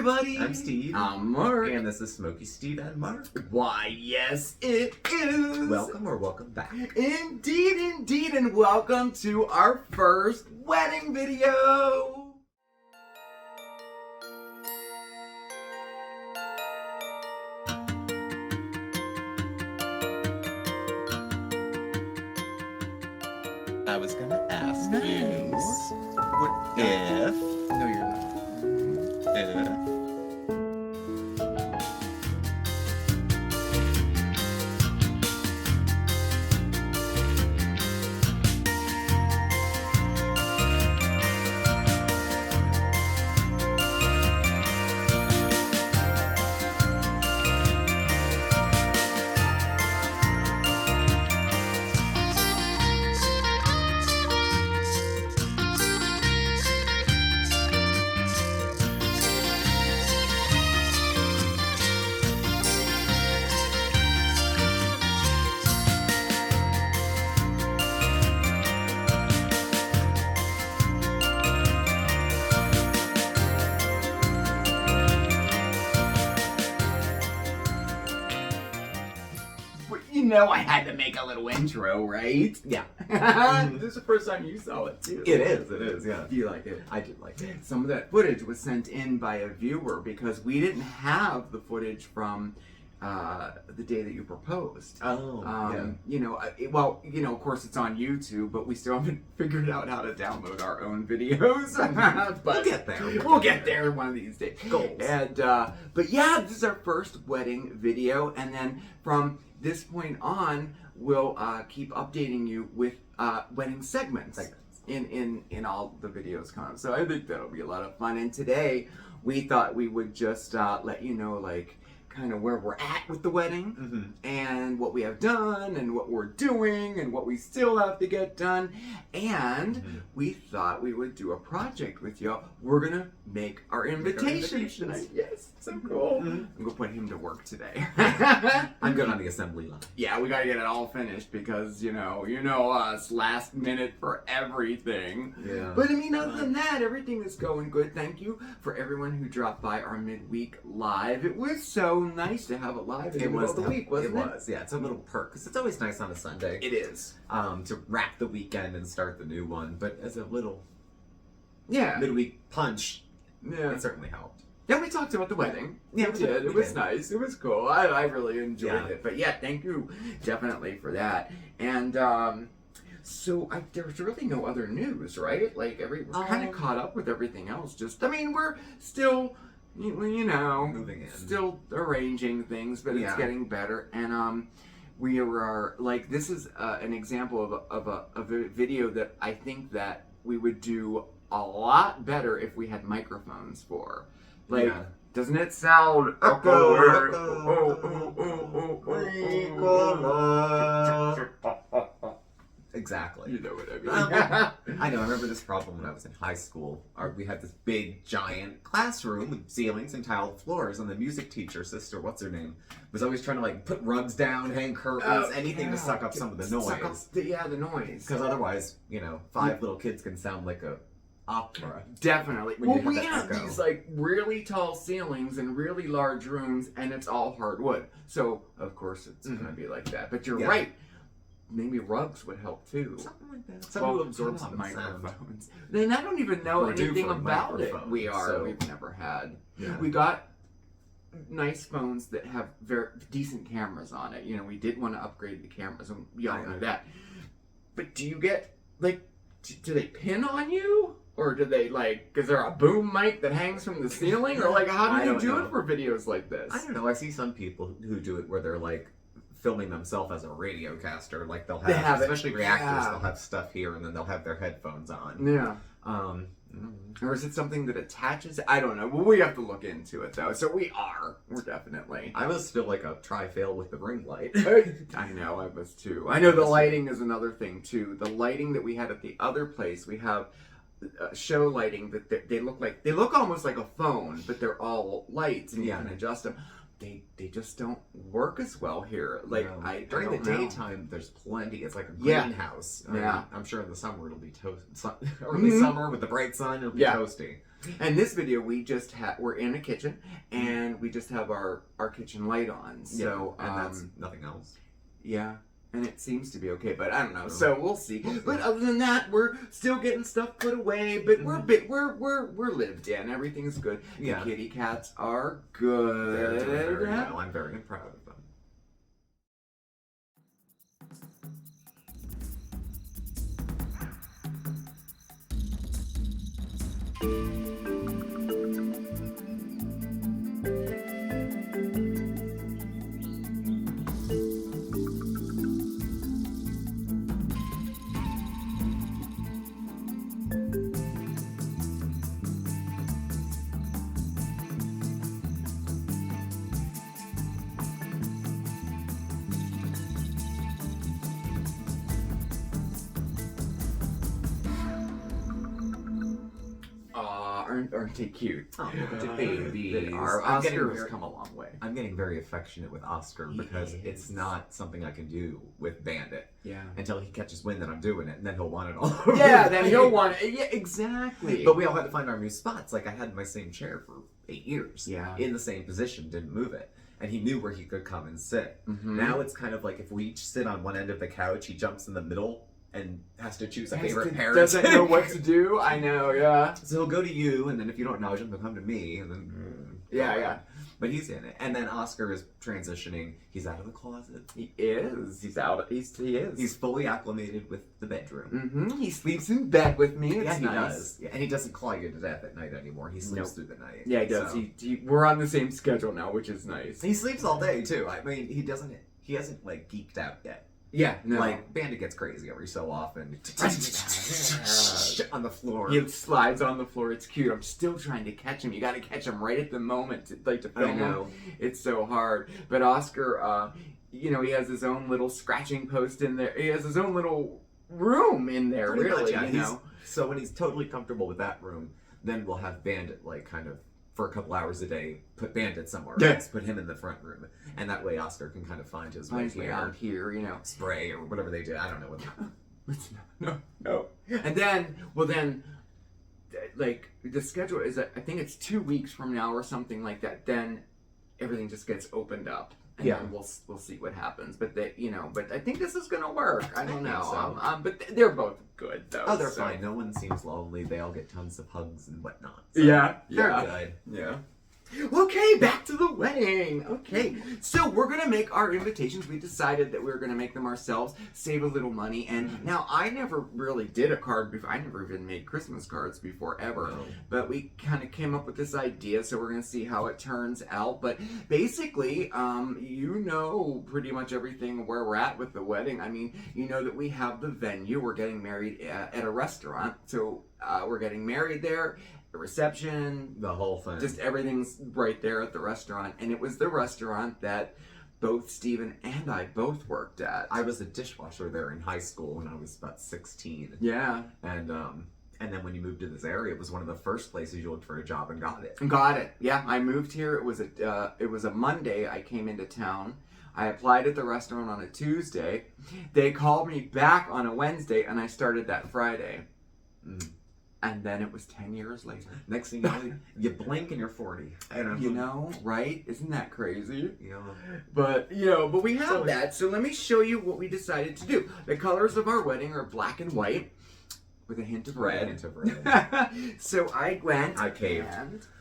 everybody! I'm Steve. I'm Mark. And this is Smokey Steve and Mark. Why, yes, it is! Welcome back. Indeed, and welcome to our first wedding video! I was gonna ask you, Nice. what if, No, you're not. You know I had to make a little intro, right? Yeah. This is the first time you saw it, too. It is, yeah. Do you like it? I did like it. Some of that footage was sent in by a viewer because we didn't have the footage from the day that you proposed. Oh, yeah. You know, of course it's on YouTube, but we still haven't figured out how to download our own videos. But We'll get there. We'll get there one of these days. Goals. And, but yeah, this is our first wedding video, and then from this point on, we'll keep updating you with wedding segments in all the videos coming up. So I think that'll be a lot of fun. And today, we thought we would just let you know, like, kind of where we're at with the wedding and what we have done and what we're doing and what we still have to get done. And we thought we would do a project with y'all. We're gonna make our invitations tonight. Yes, so cool. I'm gonna put him to work today. I'm good on the assembly line. Yeah, we gotta get it all finished because you know us, last minute for everything. Yeah. But I mean, other than that, everything is going good. Thank you for everyone who dropped by our midweek live. It was so nice to have it live in the middle of the week, wasn't it? It was, yeah. It's a little perk because it's always nice on a Sunday. It is. To wrap the weekend and start the new one, but as a little Yeah. midweek punch, Yeah. it certainly helped. Yeah, we talked about the wedding. Yeah, we did. It was did. nice. It was cool. I really enjoyed Yeah. it. But yeah, thank you definitely for that. And so there's really no other news, right? Like we're kind of caught up with everything else. We're still, you know, Moving in. still arranging things, but it's Yeah. getting better. And we are like, this is an example of a video that I think that we would do a lot better if we had microphones for. Like, Yeah. doesn't it sound Exactly. You know what I mean? I know. I remember this problem when I was in high school. We had this big, giant classroom with ceilings and tiled floors, and the music teacher, sister, what's her name, was always trying to like put rugs down, hang curtains, anything to suck up some of the noise. The noise. Because otherwise, 5 little kids can sound like a opera. Definitely. When Well, you have we that have echo. these like really tall ceilings and really large rooms, and it's all hardwood. So of course it's gonna be like that. But you're Yeah. right. Maybe rugs would help too. Something like that. Something to absorb some sound. microphones. And I don't even know We're due anything for a about it. microphone, We've so- never had. Yeah. We got nice phones that have very decent cameras on it. We did want to upgrade the cameras, and y'all know that. But do you get like, do they pin on you? Or do they is there a boom mic that hangs from the ceiling? Or like, how I do you don't do know. it for videos like this? I don't know. I see some people who do it where they're like filming themselves as a radio caster. Like they'll They have it. especially reactors, Yeah. they'll have stuff here and then they'll have their headphones on. Yeah. Mm. Or is it something that attaches? I don't know. Well, we have to look into it though. So we're definitely. I was still like a try-fail with the ring light. I know, I was too. I know the lighting is another thing too. The lighting that we had at the other place, we have show lighting that they look almost like a phone, but they're all lights and you Yeah. can adjust them. they just don't work as well here. Like during the daytime, there's plenty. It's like a greenhouse. Yeah, I'm sure in the summer it'll be early summer with the bright sun, it'll be toasty. And this video, we're in a kitchen, and we just have our kitchen light on. So and that's nothing else. Yeah. And it seems to be okay, but I don't know. So we'll see. But other than that, we're still getting stuff put away. But we're lived in. Everything's good. The kitty cats are good. They're doing very well. I'm very proud of them. Aren't they cute? Oh, the babies. Oscar's come a long way. I'm getting very affectionate with Oscar because it's not something I can do with Bandit. Yeah. Until he catches wind that I'm doing it, and then he'll want it all over. Yeah, then he'll want it. Yeah, exactly. But we all had to find our new spots. Like, I had my same chair for 8 years. Yeah. In the same position, didn't move it. And he knew where he could come and sit. Mm-hmm. Now it's kind of like if we each sit on one end of the couch, he jumps in the middle and has to choose a favorite parent. Doesn't know what to do. I know, yeah. So he'll go to you, and then if you don't acknowledge him, he'll come to me, and then yeah. But he's in it, and then Oscar is transitioning. He's out of the closet. He is. He is. He's fully acclimated with the bedroom. Mm-hmm. He sleeps in bed with me. It's he nice. Does. Yeah, and he doesn't claw you to death at night anymore. He sleeps through the night. Yeah, he does. So. We're on the same schedule now, which is nice. He sleeps all day too. I mean, he hasn't like geeked out yet. Yeah, no. Like, Bandit gets crazy every so often. On the floor. He slides on the floor. It's cute. I'm still trying to catch him. You got to catch him right at the moment to film him. It's so hard. But Oscar, he has his own little scratching post in there. He has his own little room in there, pretty really. Much, yeah. So when he's totally comfortable with that room, then we'll have Bandit, like, kind of, for a couple hours a day, put Bandit somewhere else, put him in the front room, and that way Oscar can kind of find his way out here, spray or whatever they do. I don't know what. No. And then, like the schedule is, I think it's 2 weeks from now or something like that. Then everything just gets opened up, and then we'll see what happens. But but I think this is gonna work. I don't know. So. But they're both good though. Oh, they're fine. No one seems lonely. They all get tons of hugs and whatnot. So they're good. Yeah. Okay, back to the wedding. Okay, so we're gonna make our invitations. We decided that we were gonna make them ourselves, save a little money. And now I never really did a card before. I never even made Christmas cards before ever. No. But we kind of came up with this idea, so we're gonna see how it turns out. But basically, pretty much everything where we're at with the wedding. I mean, that we have the venue. We're getting married at a restaurant, so we're getting married there. The reception, the whole thing, just everything's right there at the restaurant. And it was the restaurant that both Steven and I both worked at. I was a dishwasher there in high school when I was about 16. Yeah. And then when you moved to this area, it was one of the first places you looked for a job and got it. Got it. Yeah, I moved here. It was a Monday. I came into town. I applied at the restaurant on a Tuesday. They called me back on a Wednesday, and I started that Friday. Mm. And then it was 10 years later. Next thing you know, you blink and you're 40. Right? Isn't that crazy? Yeah. But we have that. So let me show you what we decided to do. The colors of our wedding are black and white with a hint of red. So I caved.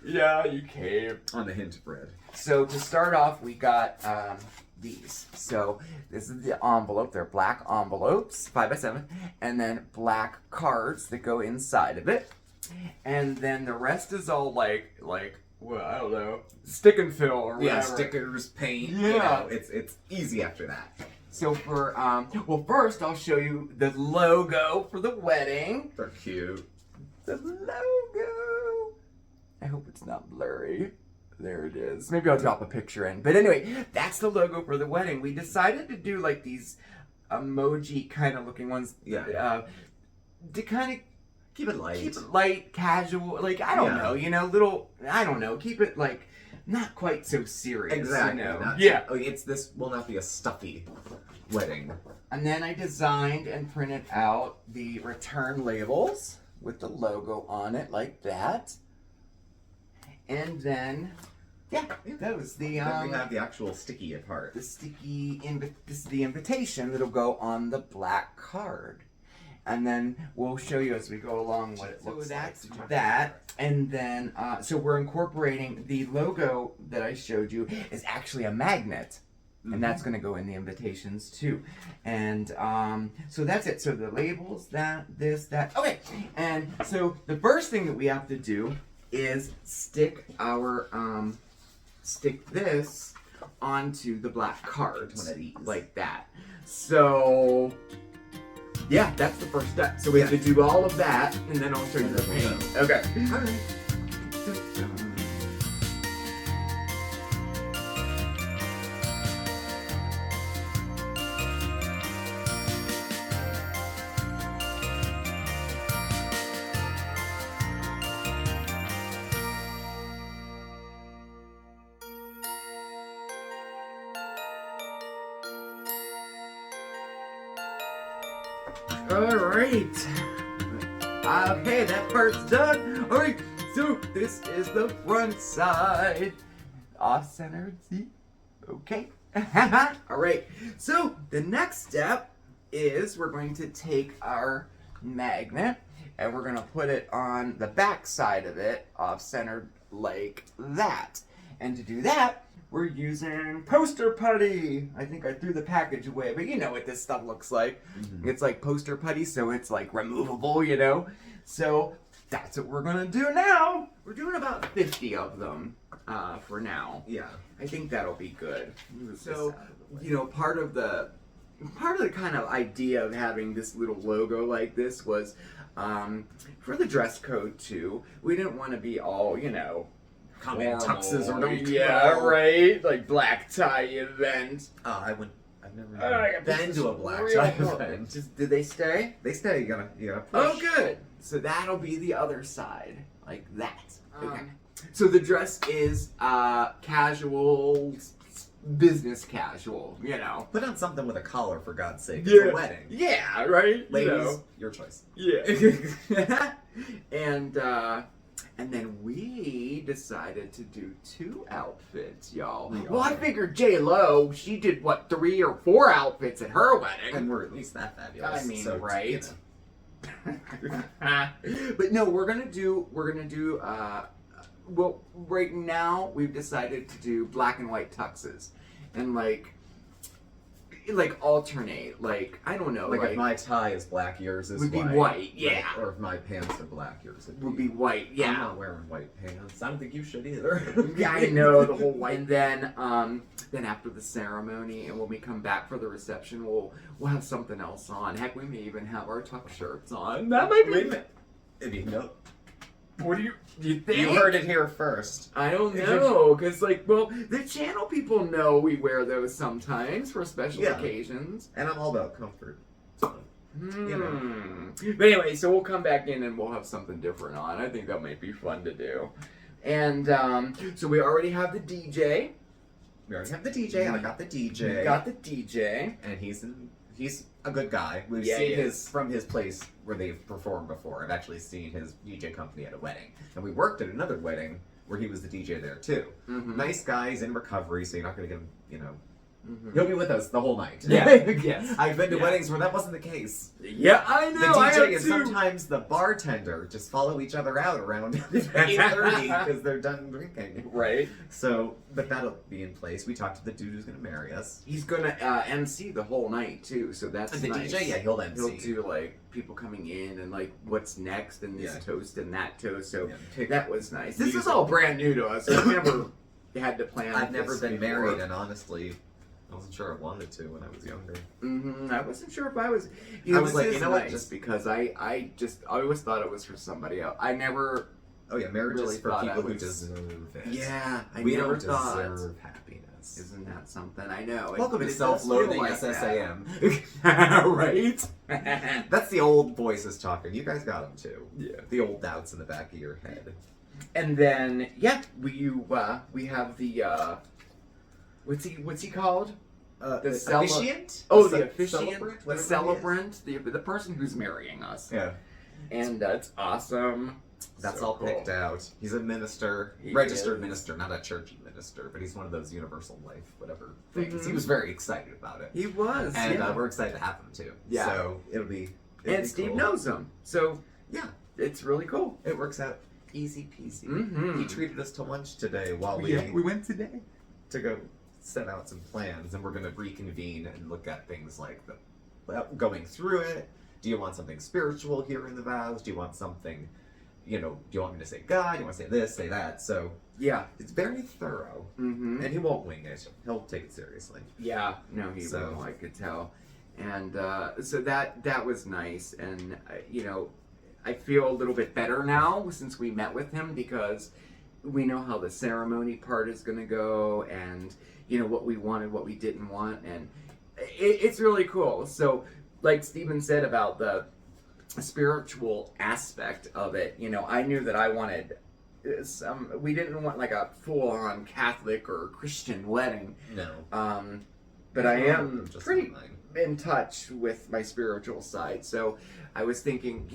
Yeah, you caved. On the hint of red. So to start off, we got these. So this is the envelope. They're black envelopes, 5x7, and then black cards that go inside of it. And then the rest is all like well, I don't know, stick and fill or whatever. Yeah, stickers, paint. Yeah, it's easy after that. So for first I'll show you the logo for the wedding. They're cute. The logo. I hope it's not blurry. There it is. Maybe I'll drop a picture in. But anyway, that's the logo for the wedding. We decided to do like these emoji kind of looking ones. Yeah. To kind of keep it light. Keep it light, casual. Like, I don't know, little, I don't know. Keep it like not quite so serious. Exactly. You know? Not, Yeah. This will not be a stuffy wedding. And then I designed and printed out the return labels with the logo on it like that. And then, yeah, that was the Then we have the actual sticky part. this is the invitation that'll go on the black card. And then we'll show you as we go along what it looks like. So that's that. And then, so we're incorporating the logo that I showed you is actually a magnet. And that's going to go in the invitations too. And so that's it. So the labels, this, that. Okay. And so the first thing that we have to do is stick this onto the black card. One of these. Like that. So, yeah, that's the first step. So we have to do all of that, and then I'll show you the paint. Okay. All right. Alright. Okay, that part's done. Alright, so this is the front side. Off-centered, see? Okay. Alright, so the next step is we're going to take our magnet and we're going to put it on the back side of it, off-centered like that. And to do that, we're using poster putty. I think I threw the package away, but you know what this stuff looks like. Mm-hmm. It's like poster putty, so it's like removable, you know? So that's what we're gonna do now. We're doing about 50 of them for now. Yeah. I think that'll be good. So, you know, part of the kind of idea of having this little logo like this was for the dress code too. We didn't want to be all, you know, come in tuxes or don't. Yeah, right. Like black tie event. I've never been to a black tie event. Did they stay? They stay. You gotta push. Oh, good. So that'll be the other side, like that. Okay. So the dress is casual, business casual. You know. Put on something with a collar, for God's sake. It's a wedding. Yeah. Right. Ladies, you know. your choice. Yeah. And then we decided to do 2 outfits, y'all. Well, I figured J-Lo, she did, 3 or 4 outfits at her wedding. And we're at least that fabulous. I mean, so, right? You know. But no, we're gonna do, well, right now, we've decided to do black and white tuxes. And like alternate, like I don't know, like if my tie is black, yours is would white. be white, yeah. Like, or if my pants are black, yours would be white, yeah. I'm not wearing white pants. I don't think you should either. Yeah, I know the whole white. And then after the ceremony, and when we come back for the reception, we'll have something else on. Heck, we may even have our tuck shirts on. That might be. Wait a minute. If you know. What do you think? You heard it here first. I don't know, because the channel people know we wear those sometimes for special occasions. And I'm all about comfort. So, you know. But anyway, so we'll come back in and we'll have something different on. I think that might be fun to do. And so we already have the DJ. We already have the DJ. I got the DJ. We got the DJ. And he's a good guy. We've seen from his place where they've performed before. I've actually seen his DJ company at a wedding. And we worked at another wedding where he was the DJ there too. Mm-hmm. Nice guy, he's in recovery, so you're not going to get him, you know. Mm-hmm. He'll be with us the whole night. Yeah. Yes. I've been to weddings where that wasn't the case. Yeah, I know. The DJ and sometimes the bartender just follow each other out around 8:30 because they're done drinking. Right. So, but that'll be in place. We talked to the dude who's going to marry us. He's going to MC the whole night too, so that's and the nice. DJ, yeah, he'll MC. He'll do like people coming in and like what's next and this toast and that toast. So yeah. That was nice. This is all brand new to us. We've never had to plan. I've never been married, and honestly, I wasn't sure I wanted to when I was younger. Mm-hmm. I wasn't sure if I was. I was like, you know what? Just because I always thought it was for somebody else. I never. Oh yeah, marriage really is for people who deserve it. Yeah, we don't deserve happiness. Isn't that something? I know. Welcome to self-loathing SSAM. Right? That's the old voices talking. You guys got them too. Yeah. The old doubts in the back of your head. And then we have the what's he called? Officiant? The officiant, Celebrant? the celebrant, the person who's marrying us. Yeah. And that's awesome. That's So all cool. picked out. He's a minister, He registered is. minister, not a churchy minister, but he's one of those universal life, whatever things. Mhm. He was very excited about it. He was, And yeah. We're excited to have him too. Yeah. So it'll be And Steve cool. knows him, so Yeah, it's really cool. it works out easy peasy. Mhm. He treated us to lunch today while we went today. to go set out some plans, and we're going to reconvene and look at things like going through it. Do you want something spiritual here in the vows? Do you want something, do you want me to say God? Do you want to say this, say that? So Yeah. it's very thorough, Mm-hmm. and he won't wing it. He'll take it seriously. Yeah. No, he So- will. I could tell. And so that was nice, and I feel a little bit better now since we met with him because we know how the ceremony part is going to go, and what we wanted, what we didn't want, and it's really cool. So, like Steven said about the spiritual aspect of it, I knew that I wanted we didn't want like a full-on Catholic or Christian wedding, No. but I am Just pretty mine. in touch with my spiritual side. So I was thinking,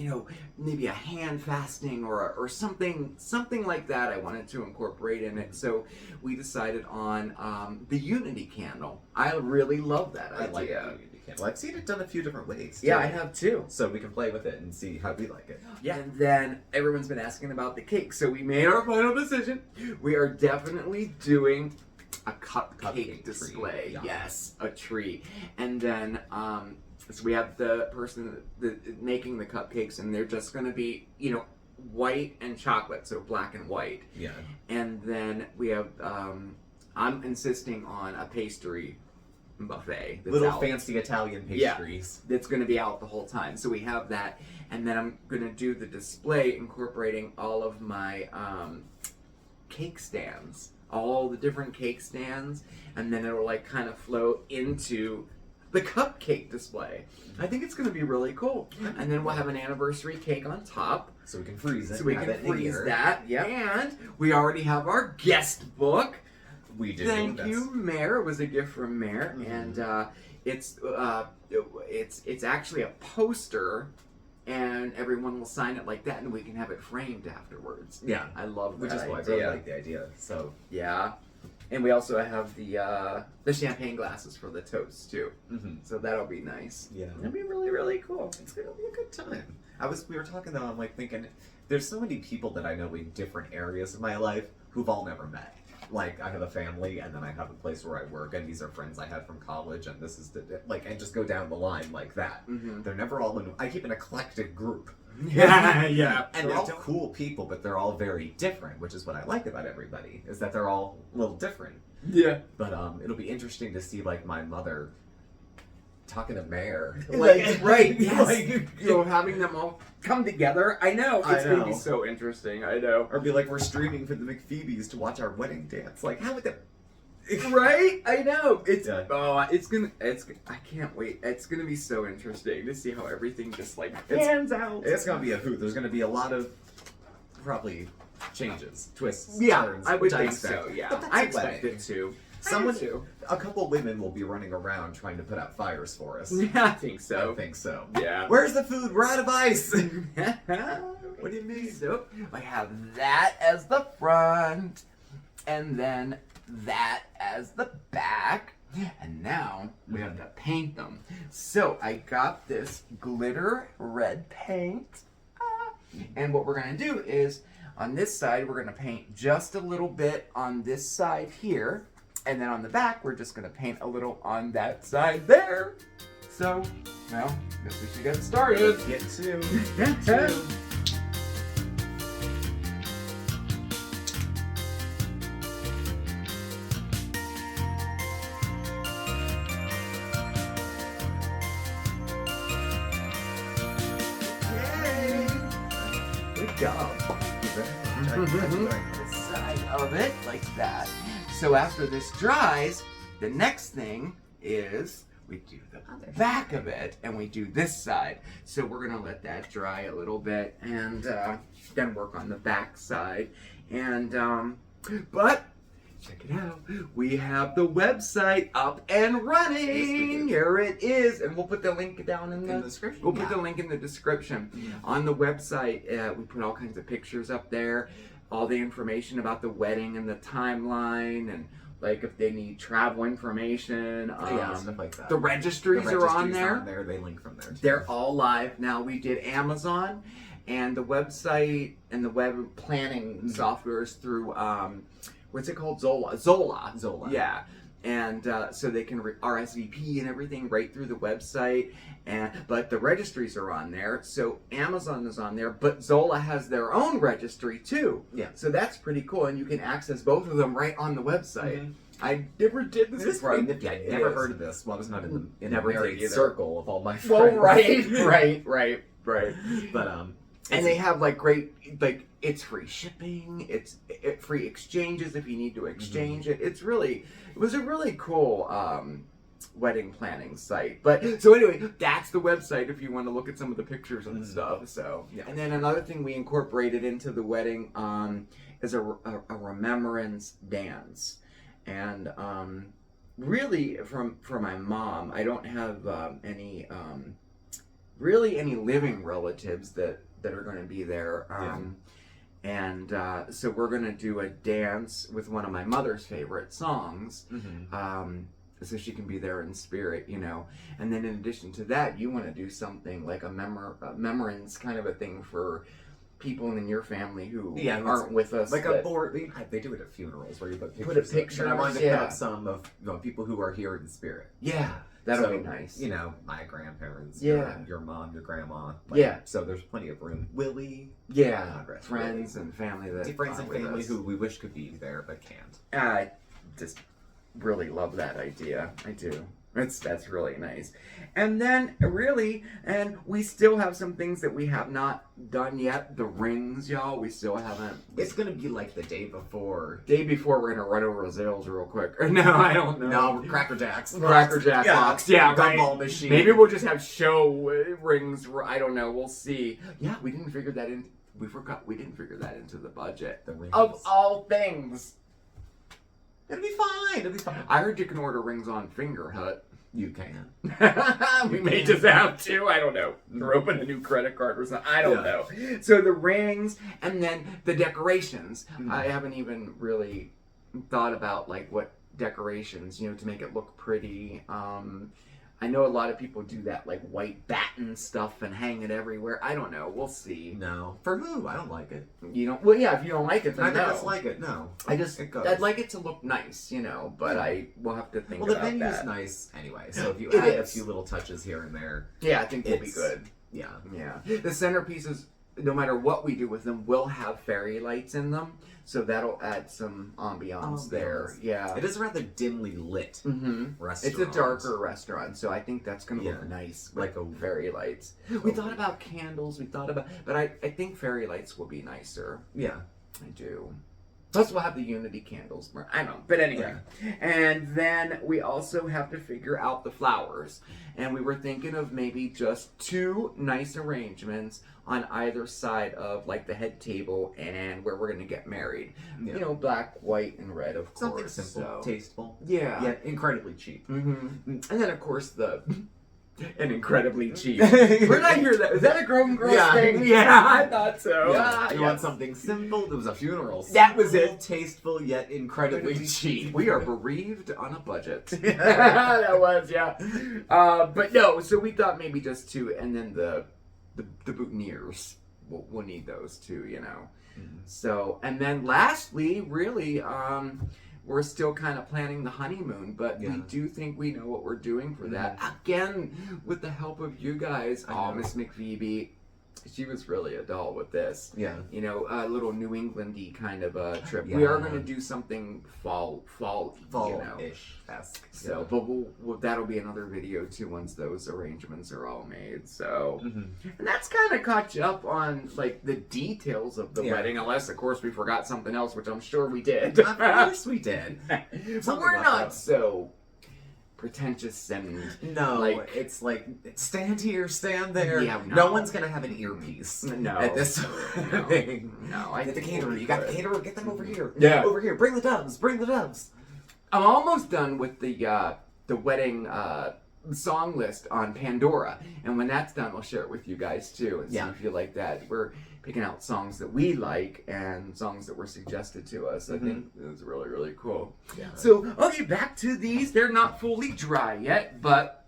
maybe a hand fasting or something like that I wanted to incorporate in it. So we decided on the Unity candle. I really love that I like idea. it. Well, I've seen it done a few different ways. Yeah, too. I have too. So we can play with it and see how we like it. Yeah. And then everyone's been asking about the cake. So we made our final decision. We are definitely doing a cupcake Cupcake display. tree, yeah. Yes, a tree. And then so we have the person making the cupcakes, and they're just going to be, white and chocolate, so black and white. Yeah. And then we have, I'm insisting on a pastry buffet. That's Little out. fancy Italian pastries. That's going to be out the whole time. So we have that, and then I'm going to do the display incorporating all of my cake stands, all the different cake stands, and then it'll like kind of flow into the cupcake display. I think it's going to be really cool. And then we'll have an anniversary cake on top. So we can freeze it. So we have can it in freeze here. that. Yeah. And we already have our guest book. We do. Thank That's- you, Mare. It was a gift from Mare, Mhm. and it's actually a poster, and everyone will sign it like that, and we can have it framed afterwards. Yeah. I love Which that is why I idea. really like the idea. So. Yeah, and we also have the champagne glasses for the toast too, Mm-hmm. so that'll be nice. Yeah. It'll be really, really cool. It's gonna be a good time. We were talking though, I'm like thinking, there's so many people that I know in different areas of my life who've all never met. Like, I have a family, and then I have a place where I work, and these are friends I had from college, and this is and just go down the line like that. Mm-hmm. They're never all in. I keep an eclectic group. Yeah. And they're all cool people, but they're all very different, which is what I like about everybody, is that they're all a little different. Yeah. But it'll be interesting to see, like, my mother talking to Mare. Like, right, yes. Like, Having them all come together. I know. It's I going to be know. so interesting. I know. or be like, we're streaming for the McPhoebes to watch our wedding dance. Like, how would that... Right? I know. It's Yeah. I can't wait. It's gonna be so interesting to see how everything just like pans out. It's gonna be a hoot. There's gonna be a lot of, probably, changes, twists, Yeah, turns, I would which think expect. so, yeah. But that's I a expect wedding. it too. Someone, too. a couple women will be running around trying to put out fires for us. Yeah, I think I so. think so. Yeah. Where's the food? We're out of ice. What do you mean? So I have that as the front, and then that as the back, and now we have to paint them. So I got this glitter red paint, and what we're gonna do is on this side we're gonna paint just a little bit on this side here, and then on the back we're just gonna paint a little on that side there. So, well, guess we should get started. Get to. Yay! Good job. The side of it like that. So after this dries, the next thing is we do the back of it, and we do this side. So we're gonna let that dry a little bit, and then work on the back side. And but check it out, we have the website up and running. Here it is, and we'll put the link down in the description. We'll put the link in the description. On the website, we put all kinds of pictures up there, all the information about the wedding and the timeline, and like if they need travel information, stuff like that. The registries are on there. They link from there too. They're all live now. We did Amazon, and the website and the web planning software is through what's it called? Zola. Yeah. And so they can RSVP and everything right through the website. But the registries are on there. So Amazon is on there, but Zola has their own registry too. Yeah. So that's pretty cool, and you can access both of them right on the website. I never did this before. I never heard of this. Well, I was not in the married circle of all my friends. Well, right. But and they have like great, like it's free shipping, it's free exchanges if you need to exchange it. It was a really cool wedding planning site. But so anyway, that's the website if you want to look at some of the pictures and stuff. So yeah. And then another thing we incorporated into the wedding is a remembrance dance. And really, for my mom, I don't have any living relatives that are going to be there. And so we're going to do a dance with one of my mother's favorite songs, so she can be there in spirit, you know. And then in addition to that, you want to do something like a memorance kind of a thing for people in your family who aren't with us. Like a board. They do it at funerals where you put pictures. And I wanted to put up some of people who are here in spirit. Yeah. That'll be nice. You know, my grandparents, your mom, your grandma. So there's plenty of room. Willie. Yeah. Friends and family friends and family who we wish could be there but can't. I just really love that idea. I do. That's really nice. And then and we still have some things that we have not done yet. The rings, y'all, we still haven't. It's gonna be like the day before. We're gonna run over Zales real quick. No, I don't know. No, Cracker Jacks. Box. Yeah, right. Gumball machine. Maybe we'll just have show rings. I don't know. We'll see. Yeah, we didn't figure that in. We forgot. We didn't figure that into the budget. The rings. Of all things. It'll be fine. I heard you can order rings on Finger Hut. You can. We may just have to. I don't know. Or open a new credit card or something. I don't know. So the rings and then the decorations. I haven't even really thought about like what decorations, you know, to make it look pretty. I know a lot of people do that, like white batten stuff and hang it everywhere. I don't know. We'll see. No. For who? I don't like it. You don't? Well, yeah. If you don't like it, then I don't like it. No. I'd like it to look nice, you know. But I will have to think. Well, about the venue's that. Nice anyway. So if you add a few little touches here and there, I think we'll be good. Yeah. The centerpieces, no matter what we do with them, will have fairy lights in them. So that'll add some ambiance there. Yeah. It is a rather dimly lit restaurant. It's a darker restaurant, so I think that's going to look nice with like a fairy lights. We thought about candles. But I think fairy lights will be nicer. Yeah. I do. Plus we'll have the Unity candles. I don't know. But anyway. Yeah. And then we also have to figure out the flowers. And we were thinking of maybe just 2 nice arrangements on either side of like the head table and where we're going to get married. Yeah. You know, black, white, and red, of Something course. Something simple, tasteful. Yeah. Yet incredibly cheap. And then, of course, and incredibly cheap. Where did I hear that? Is that a grown girl thing? Yeah, I thought so. Yeah. You want something simple? There was a funeral. That was it. Tasteful yet incredibly cheap. We are bereaved on a budget. That was, but no, so we thought maybe just 2, and then the boutonnieres. We'll need those too, you know. So, and then lastly, really, we're still kind of planning the honeymoon, but we do think we know what we're doing for that. Again, with the help of you guys. Miss McPhoebe, she was really a doll with this. Yeah. You know, a little New England-y kind of a trip. Yeah. We are going to do something fall-ish. You know. So, but that'll be another video too once those arrangements are all made. So, and that's kind of caught you up on like the details of the wedding, unless of course we forgot something else, which I'm sure we did. Of course we did. But we're not so pretentious and No, it's like stand here, stand there. Yeah, no one's gonna have an earpiece. No, at this thing. No, I Get the caterer. You got the caterer. Get them over here. Yeah, over here. Bring the doves. Bring the doves. I'm almost done with the wedding song list on Pandora, and when that's done, we'll share it with you guys too. And see if you like that. We're picking out songs that we like and songs that were suggested to us. I think it was really, really cool. Yeah. So, okay, back to these. They're not fully dry yet, but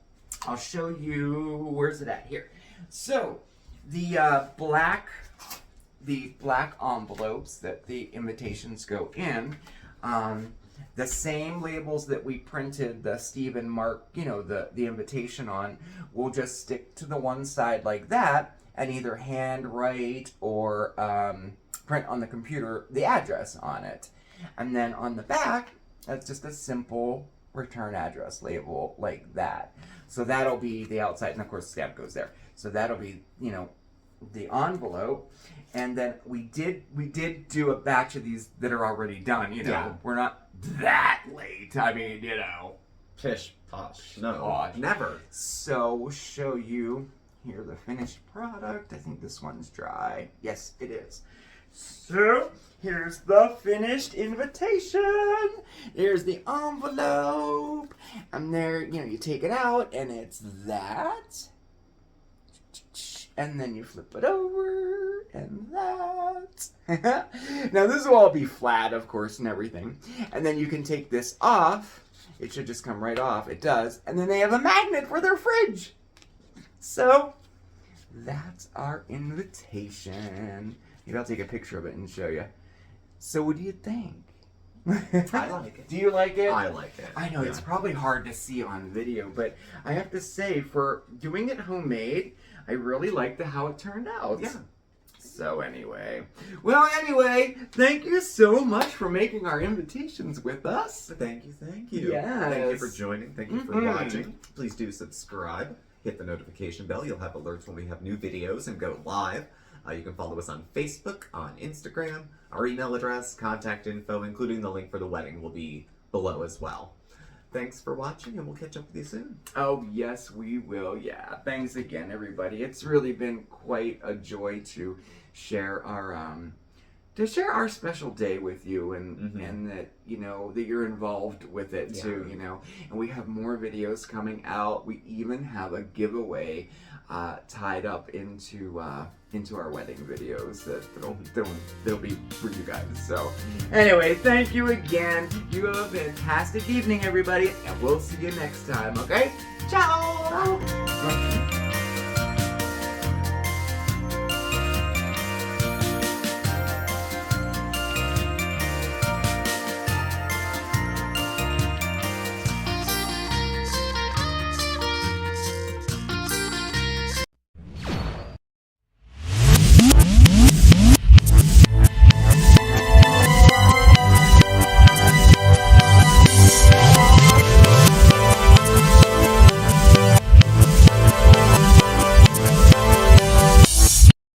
I'll show you. Where's it at? Here. So, the black envelopes that the invitations go in. The same labels that we printed the Steve and Marc, the invitation on, we'll just stick to the one side like that and either handwrite or print on the computer the address on it. And then on the back, that's just a simple return address label like that. So that'll be the outside, and of course the stamp goes there. So that'll be, the envelope. And then we did do a batch of these that are already done, We're not that late. I mean, Pish posh. No, posh. Never. So we'll show you here the finished product. I think this one's dry. Yes, it is. So here's the finished invitation. Here's the envelope. And there, you take it out and it's that. And then you flip it over, and that. Now this will all be flat, of course, and everything. And then you can take this off. It should just come right off. It does. And then they have a magnet for their fridge. So, that's our invitation. Maybe I'll take a picture of it and show you. So what do you think? I like it. Do you like it? I like it. I know, it's probably hard to see on video, but I have to say, for doing it homemade, I really liked how it turned out. Yeah. So anyway. Thank you so much for making our invitations with us. Thank you. Yes. Thank you for joining. Thank you for watching. Please do subscribe. Hit the notification bell. You'll have alerts when we have new videos and go live. You can follow us on Facebook, on Instagram. Our email address, contact info, including the link for the wedding, will be below as well. Thanks for watching, and we'll catch up with you soon. Oh, yes, we will. Yeah. Thanks again, everybody. It's really been quite a joy to share our special day with you, and that that you're involved with it too. And we have more videos coming out. We even have a giveaway tied up into our wedding videos that'll be for you guys. So anyway, thank you again. You have a fantastic evening, everybody, and we'll see you next time. Okay? Ciao. Bye.